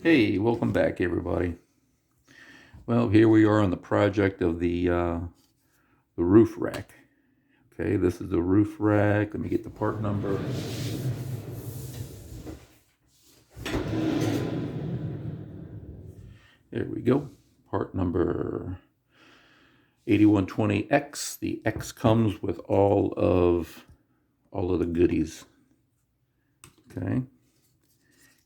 Hey, welcome back everybody. Well, here we are on the project of the roof rack. Okay, this is the roof rack. Let me get the part number. There we go. Part number 8120X. The X comes with all of the goodies. Okay.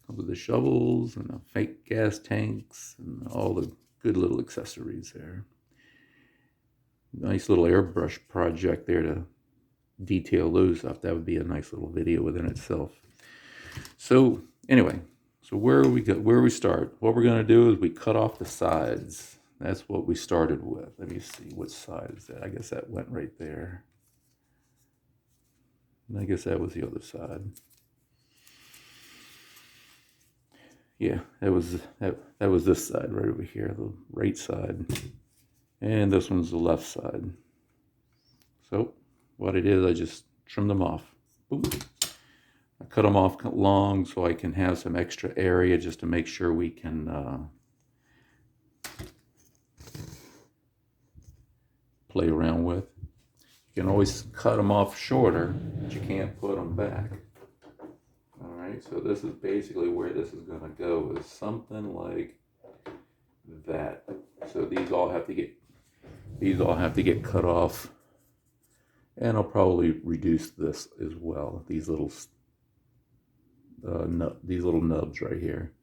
Comes with the shovels and the fake gas tanks and all the good little accessories there. Nice little airbrush project there to detail those up. That would be a nice little video within itself. So anyway, so where we start? What we're going to do is we cut off the sides. That's what we started with. Let me see, what side is that? I guess that went right there. And I guess that was the other side. Yeah, that was this side right over here, the right side. And this one's the left side. So what I did is I just trimmed them off. Boom. I cut them off long so I can have some extra area just to make sure we can play around with. You can always cut them off shorter, but you can't put them back. All right, so this is basically where this is going to go, is something like that. So these all have to get cut off, and I'll probably reduce this as well. These little nubs right here.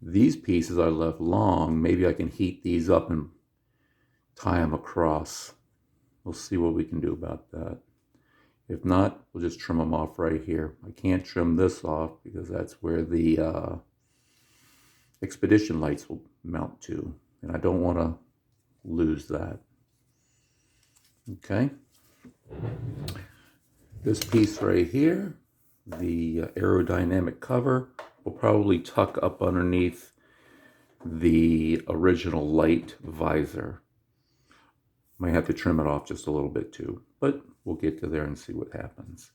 These pieces I left long. Maybe I can heat these up and tie them across. We'll see what we can do about that. If not, we'll just trim them off right here. I can't trim this off because that's where the expedition lights will mount to, and I don't want to lose that. Okay. This piece right here, the aerodynamic cover, will probably tuck up underneath the original light visor. Might have to trim it off just a little bit too, but we'll get to there and see what happens.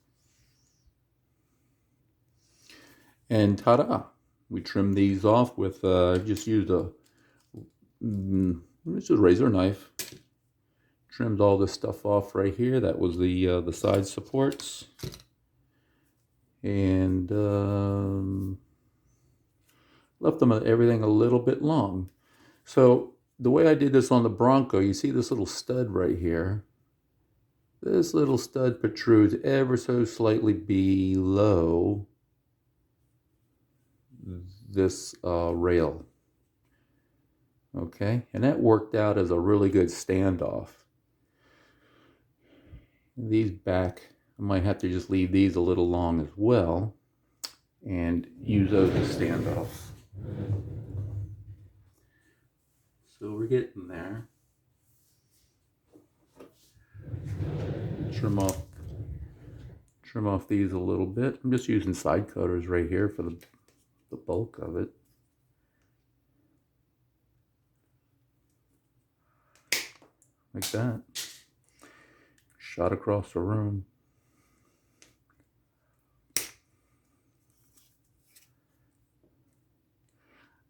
And ta-da! We trimmed these off with, just used a razor knife. Trimmed all this stuff off right here. That was the side supports. And left them everything a little bit long. So the way I did this on the Bronco, you see this little stud right here. This little stud protrudes ever so slightly below this rail. Okay, and that worked out as a really good standoff. These back, I might have to just leave these a little long as well and use those as standoffs. So we're getting there. Trim off these a little bit. I'm just using side cutters right here for the bulk of it. Like that. Shot across the room.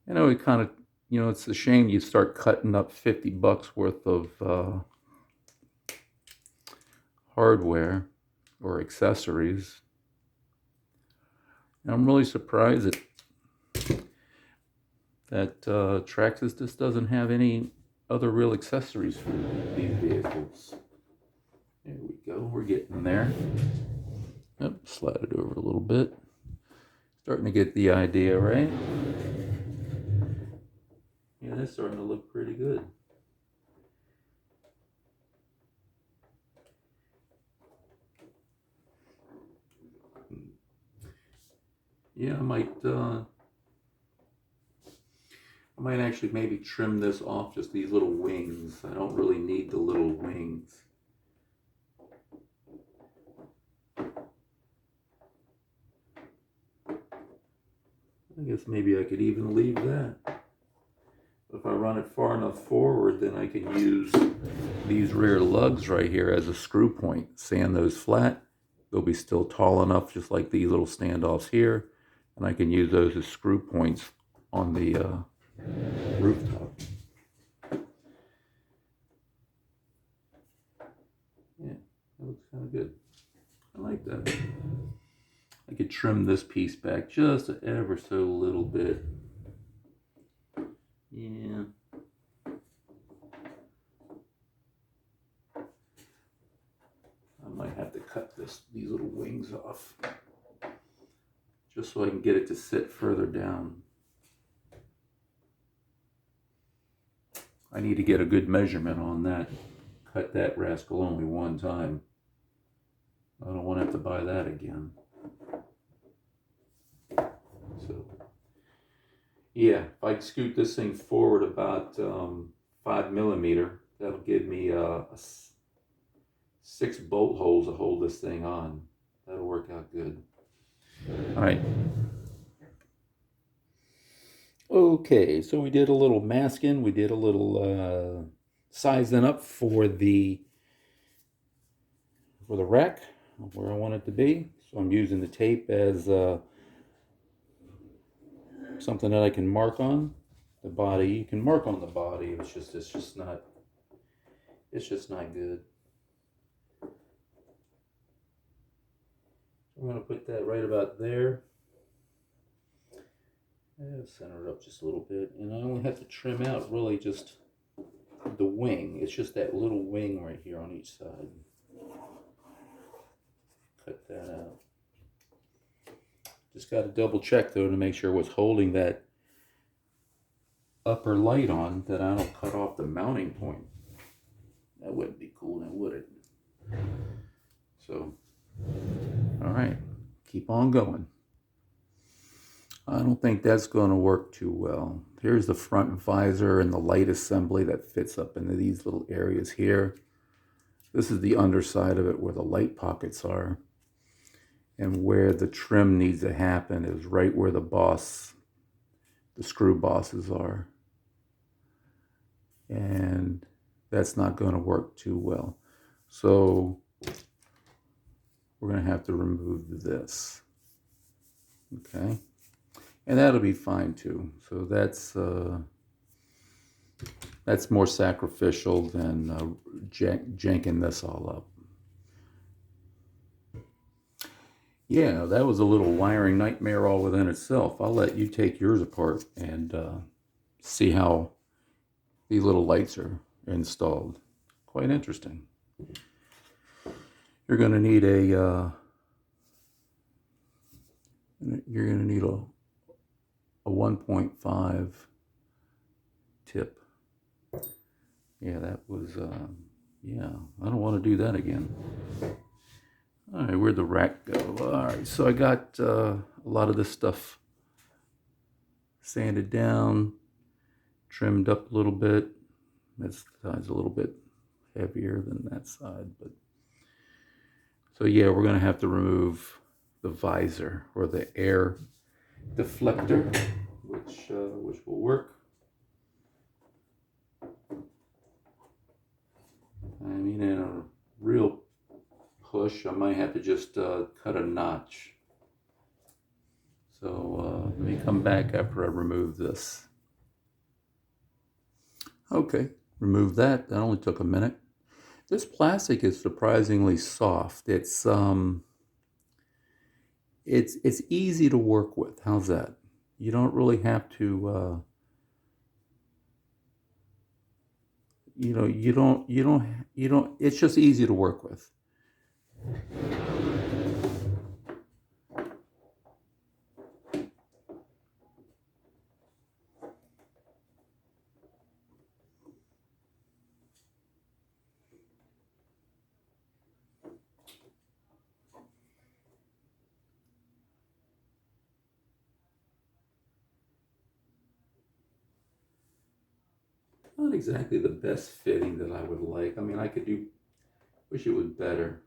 I know it kind of, it's a shame you start cutting up $50 worth of hardware or accessories. And I'm really surprised that TRAXXAS just doesn't have any other real accessories for these vehicles. There we go, we're getting there. Yep, slide it over a little bit. Starting to get the idea, right? Yeah, that's starting to look pretty good. Yeah, I might actually maybe trim this off, just these little wings. I don't really need the little wings. I guess maybe I could even leave that. If I run it far enough forward, then I can use these rear lugs right here as a screw point. Sand those flat. They'll be still tall enough, just like these little standoffs here, And I can use those as screw points on the rooftop. Yeah, that looks kind of good. I like that. I could trim this piece back just ever so little bit. Yeah. I might have to cut these little wings off just so I can get it to sit further down. I need to get a good measurement on that. Cut that rascal only one time. I don't want to have to buy that again. So, yeah, if I scoot this thing forward about 5 millimeter, that'll give me 6 bolt holes to hold this thing on. That'll work out good. All right. Okay, so we did a little masking. We did a little sizing up for the rack where I want it to be. So I'm using the tape as something that I can mark on the body. You can mark on the body. It's just not good. I'm going to put that right about there. Center it up just a little bit, and I only have to trim out really just the wing. It's just that little wing right here on each side. Cut that out. Just got to double check though to make sure what's holding that upper light on, that I don't cut off the mounting point. That wouldn't be cool, now would it? So, all right, keep on going. I don't think that's going to work too well. Here's the front visor and the light assembly that fits up into these little areas here. This is the underside of it where the light pockets are. And where the trim needs to happen is right where the screw bosses are. And that's not going to work too well. So we're going to have to remove this. Okay. And that'll be fine too. So that's more sacrificial than janking this all up. Yeah, that was a little wiring nightmare all within itself. I'll let you take yours apart and see how these little lights are installed. Quite interesting. You're going to need a 1.5 tip. Yeah, that was, yeah, I don't want to do that again. All right, where'd the rack go? All right, so I got a lot of this stuff sanded down, trimmed up a little bit. This side's a little bit heavier than that side, but so yeah, we're gonna have to remove the visor or the air deflector, which will work. I mean, in a real push, I might have to just cut a notch. So let me come back after I remove this. Okay, remove that. That only took a minute. This plastic is surprisingly soft. It's easy to work with. How's that? You don't really have to you don't, it's just easy to work with. Not exactly the best fitting that I would like. I mean, wish it was better.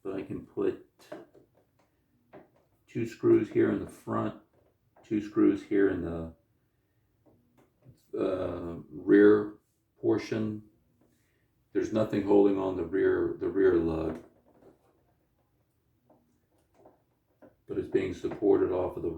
But I can put 2 screws here in the front, 2 screws here in the rear portion. There's nothing holding on the rear lug. but it's being supported off of the